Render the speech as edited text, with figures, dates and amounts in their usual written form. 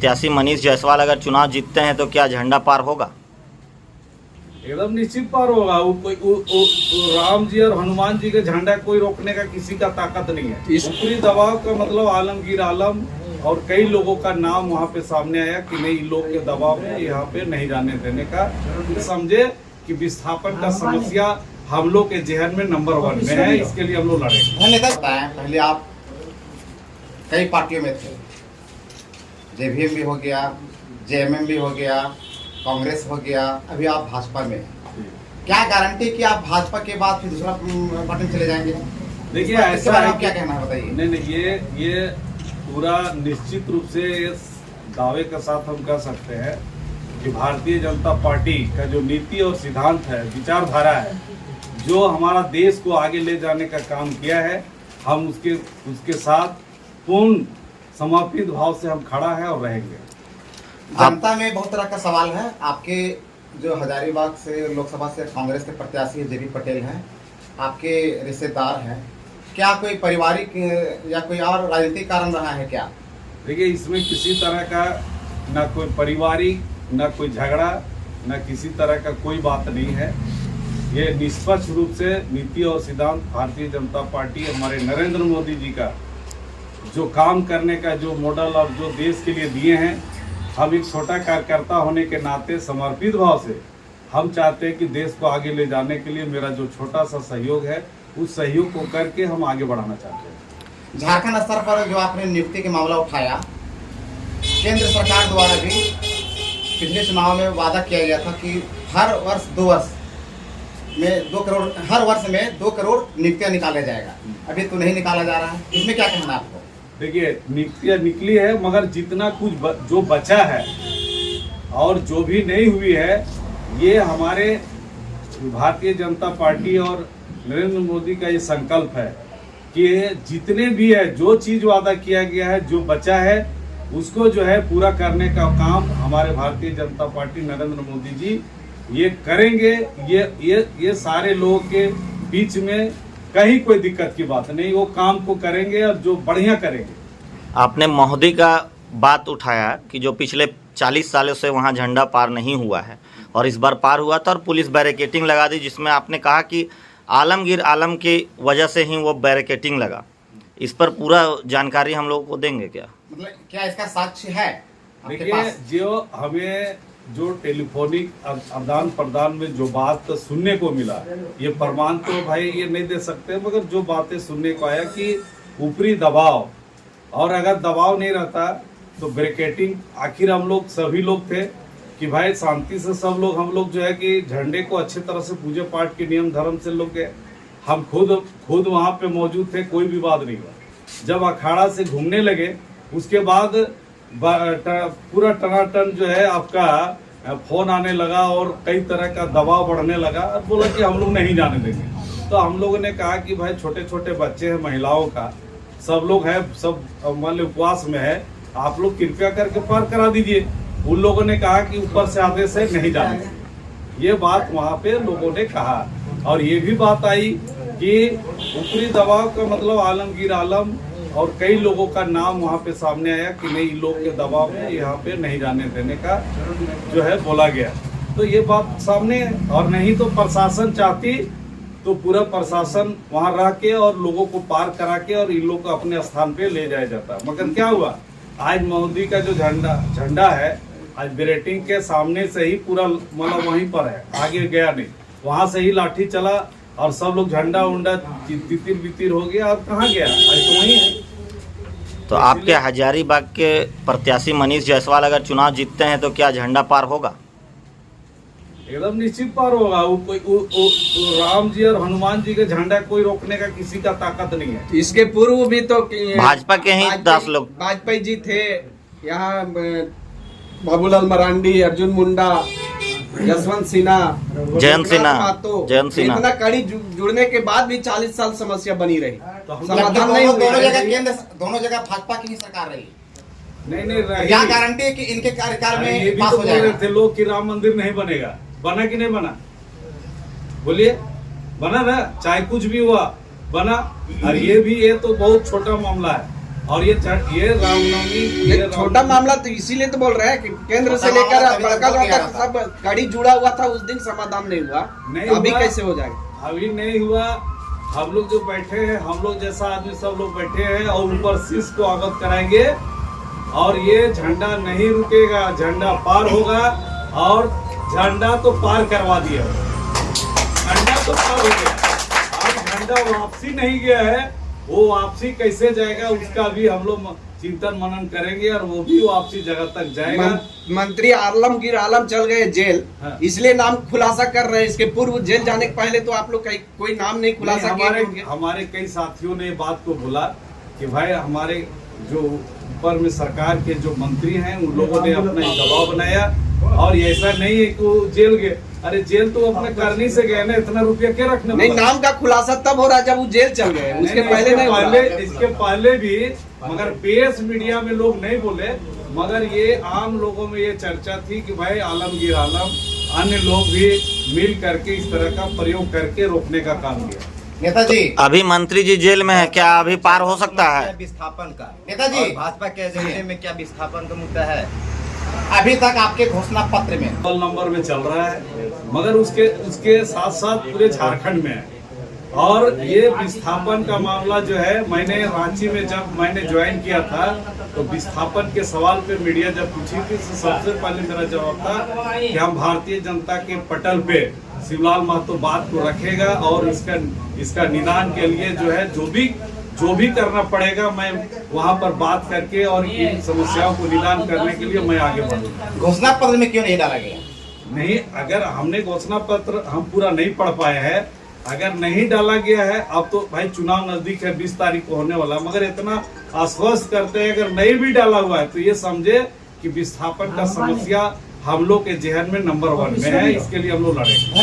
प्रत्याशी मनीष जायसवाल अगर चुनाव जीतते हैं तो क्या झंडा पार होगा? एकदम निश्चित पार होगा। राम जी और हनुमान जी के झंडा कोई रोकने का किसी का ताकत नहीं है। ऊपरी दबाव का मतलब आलमगीर आलम और कई लोगों का नाम वहाँ पे सामने आया कि नहीं, लोग के दबाव में यहाँ पे नहीं जाने देने का। समझे कि विस्थापन का समस्या हम लोग के जहन में नंबर 1 में है, इसके लिए हम लोग लड़ेंगे। नेता बताएं, पहले आप कई पार्टियों में थे, जेवीएम भी हो गया, जेएमएम भी हो गया, कांग्रेस हो गया, अभी आप भाजपा में हैं। क्या गारंटी कि आप भाजपा के बाद फिर दूसरा पार्टी में चले जाएंगे? देखिए ऐसा है, क्या कहना है बताइए। नहीं, ये पूरा निश्चित रूप से इस दावे के साथ हम कह सकते हैं कि भारतीय जनता पार्टी का जो नीति और सिद्धांत है, विचारधारा है, जो हमारा देश को आगे ले जाने का काम किया है, हम उसके साथ पूर्ण समर्पित भाव से हम खड़ा है और रहेंगे। जनता में बहुत तरह का सवाल है। आपके जो हजारीबाग से लोकसभा से कांग्रेस के प्रत्याशी जेबी पटेल हैं, आपके रिश्तेदार हैं, क्या कोई पारिवारिक या कोई और राजनीतिक कारण रहा है क्या? देखिए, इसमें किसी तरह का ना कोई पारिवारिक, ना कोई झगड़ा, ना किसी तरह का कोई बात नहीं है। ये निष्पक्ष रूप से नीति और सिद्धांत भारतीय जनता पार्टी, हमारे नरेंद्र मोदी जी का जो काम करने का जो मॉडल और जो देश के लिए दिए हैं, हम एक छोटा कार्यकर्ता होने के नाते समर्पित भाव से हम चाहते हैं कि देश को आगे ले जाने के लिए मेरा जो छोटा सा सहयोग है, उस सहयोग को करके हम आगे बढ़ाना चाहते हैं। झारखंड स्तर पर जो आपने नियुक्ति का मामला उठाया, केंद्र सरकार द्वारा भी पिछले चुनाव में वादा किया गया था कि हर वर्ष 2 वर्ष में 2 करोड़, हर वर्ष में 2 करोड़ नियुक्तियां निकाला जाएगा। अभी तो नहीं निकाला जा रहा है, इसमें क्या कहना है आपको? देखिए, नियुक्तियां निकली है, मगर जितना कुछ जो बचा है और जो भी नहीं हुई है, ये हमारे भारतीय जनता पार्टी और नरेंद्र मोदी का ये संकल्प है कि जितने भी है, जो चीज वादा किया गया है, जो बचा है, उसको जो है पूरा करने का काम हमारे भारतीय जनता पार्टी नरेंद्र मोदी जी ये करेंगे। ये सारे लोगों के बीच में कहीं कोई दिक्कत की बात नहीं, वो काम को करेंगे और जो बढ़िया करेंगे। आपने मोदी का बात उठाया कि जो पिछले 40 सालों से वहाँ झंडा पार नहीं हुआ है और इस बार पार हुआ था और पुलिस बैरिकेटिंग लगा दी, जिसमें आपने कहा कि आलमगीर आलम की वजह से ही वो बैरिकेटिंग लगा। इस पर पूरा जानकारी हम लोगों को देंगे क्या? मतलब क्या इसका साक्ष्य है आपके देखिए, पास? जो हमें जो टेलीफोनिक आदान प्रदान में जो बात सुनने को मिला, ये प्रमाण तो भाई ये नहीं दे सकते, मगर जो बातें सुनने को आया कि ऊपरी दबाव, और अगर दबाव नहीं रहता तो ब्रेकेटिंग, आखिर हम लोग सभी लोग थे कि भाई शांति से सब लोग, हम लोग जो है कि झंडे को अच्छे तरह से पूजे पाठ के नियम धर्म से लोग गए, हम खुद वहाँ पे मौजूद थे, कोई विवाद नहीं हुआ। जब अखाड़ा से घूमने लगे, उसके बाद पूरा टनाटन जो है आपका फोन आने लगा और कई तरह का दबाव बढ़ने लगा और बोला कि हम लोग नहीं जाने देंगे। तो हम लोगों ने कहा कि भाई छोटे छोटे बच्चे हैं, महिलाओं का सब लोग है, सब मान लो उपवास में है, आप लोग कृपया करके पार करा दीजिए। उन लोगों ने कहा कि ऊपर से आदेश है, नहीं जाने देंगे। ये बात वहाँ पे लोगों ने कहा, और ये भी बात आई कि ऊपरी दबाव का मतलब आलमगीर आलम और कई लोगों का नाम वहाँ पे सामने आया कि नहीं, लोग के दबाव में यहाँ पे नहीं जाने देने का जो है बोला गया। तो ये बात सामने है, और नहीं तो प्रशासन चाहती तो पूरा प्रशासन वहाँ रह के और लोगों को पार करा के और इन लोग को अपने स्थान पे ले जाया जाता। मगर क्या हुआ, आज मोदी का जो झंडा है, आज ब्रेटिंग के सामने से ही पूरा मतलब वहीं पर है, आगे गया नहीं, वहाँ से ही लाठी चला और सब लोग झंडा उंडा तितिर बितिर हो गया। अब कहाँ गया, आज तो वहीं है। तो आपके हजारीबाग के प्रत्याशी मनीष जायसवाल अगर चुनाव जीतते हैं तो क्या झंडा पार होगा? एकदम निश्चित पार होगा। राम जी और हनुमान जी के झंडा कोई रोकने का किसी का ताकत नहीं है। इसके पूर्व भी तो भाजपा के ही 10 लोग, वाजपेयी जी थे यहाँ, बाबूलाल मरांडी, अर्जुन मुंडा, यशवंत सिन्हा, जयंत सिन्हा, इतना कड़ी जुड़ने के बाद भी 40 साल समस्या बनी रही, तो हम समाधान नहीं हुआ। दोनों जगह भाजपा की ही सरकार रही। नहीं क्या गारंटी है कि इनके कार्यकाल में ये भी पास तो हो बोल रहे जाएगा? थे लोग कि राम मंदिर नहीं बनेगा, बना कि नहीं बना? बोलिए, बना ना, चाहे कुछ भी हुआ बना। और ये तो बहुत छोटा मामला है, और ये रामनवमी ये छोटा मामला तो इसीलिए तो बोल रहे हैं कि केंद्र से लेकर बड़का तक सब कड़ी जुड़ा हुआ था, उस दिन समाधान नहीं हुआ, अभी कैसे हो जाएगा? अभी नहीं हुआ। हम लोग जो बैठे हैं, हम लोग जैसा आदमी सब लोग बैठे हैं और ऊपर शीश को अवगत कराएंगे और ये झंडा नहीं रुकेगा, झंडा पार होगा। और झंडा तो पार करवा दिया, झंडा तो पार हो गया, अब झंडा वापसी नहीं गया है। वो वापसी कैसे जाएगा उसका भी हम लोग चिंतन मनन करेंगे और वो भी वापसी जगह तक जाएगा। मंत्री आलमगीर आलम चल गए जेल, हाँ। इसलिए नाम खुलासा कर रहे हैं। इसके पूर्व जेल जाने के पहले तो आप लोग कोई नाम नहीं खुलासा किए। हमारे कई साथियों ने बात को बोला कि भाई हमारे जो ऊपर में सरकार के जो मंत्री हैं उन लोगों ने अपना एक दबाव बनाया और ऐसा नहीं है कि वो जेल गए। अरे जेल तो अपने करनी से गए ना, इतना रुपया क्या रखने? नहीं, नाम का खुलासा तब हो रहा जब वो जेल चल गए, उसके पहले नहीं हो रहा। इसके पहले भी मगर पेश मीडिया में लोग नहीं बोले, मगर ये आम लोगों में ये चर्चा थी कि भाई आलमगीर आलम अन्य लोग भी मिल करके इस तरह का प्रयोग करके रोकने का काम किया। नेताजी अभी मंत्री जी जेल में है, क्या अभी पार हो सकता है? विस्थापन का नेताजी भाजपा के एजेंडे में क्या विस्थापन का मुद्दा है? अभी तक आपके घोषणा पत्र में नंबर में चल रहा है, मगर उसके साथ साथ पूरे झारखंड में है। और ये विस्थापन का मामला जो है, मैंने रांची में जब मैंने ज्वाइन किया था तो विस्थापन के सवाल पे मीडिया जब पूछी थी तो सबसे पहले मेरा जवाब था कि हम भारतीय जनता के पटल पे शिवलाल महतो बात को रखेगा और इसका निदान के लिए जो है जो भी करना पड़ेगा मैं वहाँ पर बात करके और इन समस्याओं को निदान करने के लिए मैं आगे बढ़ूंगा। घोषणा पत्र में क्यों नहीं डाला गया? नहीं, अगर हमने घोषणा पत्र हम पूरा नहीं पढ़ पाए हैं, अगर नहीं डाला गया है, अब तो भाई चुनाव नजदीक है, 20 तारीख को होने वाला, मगर इतना आश्वस्त करते हैं अगर नहीं भी डाला हुआ है तो ये समझे कि विस्थापन का समस्या हम लोग के जहन में नंबर 1 में है, इसके लिए हम लोग लड़ेंगे।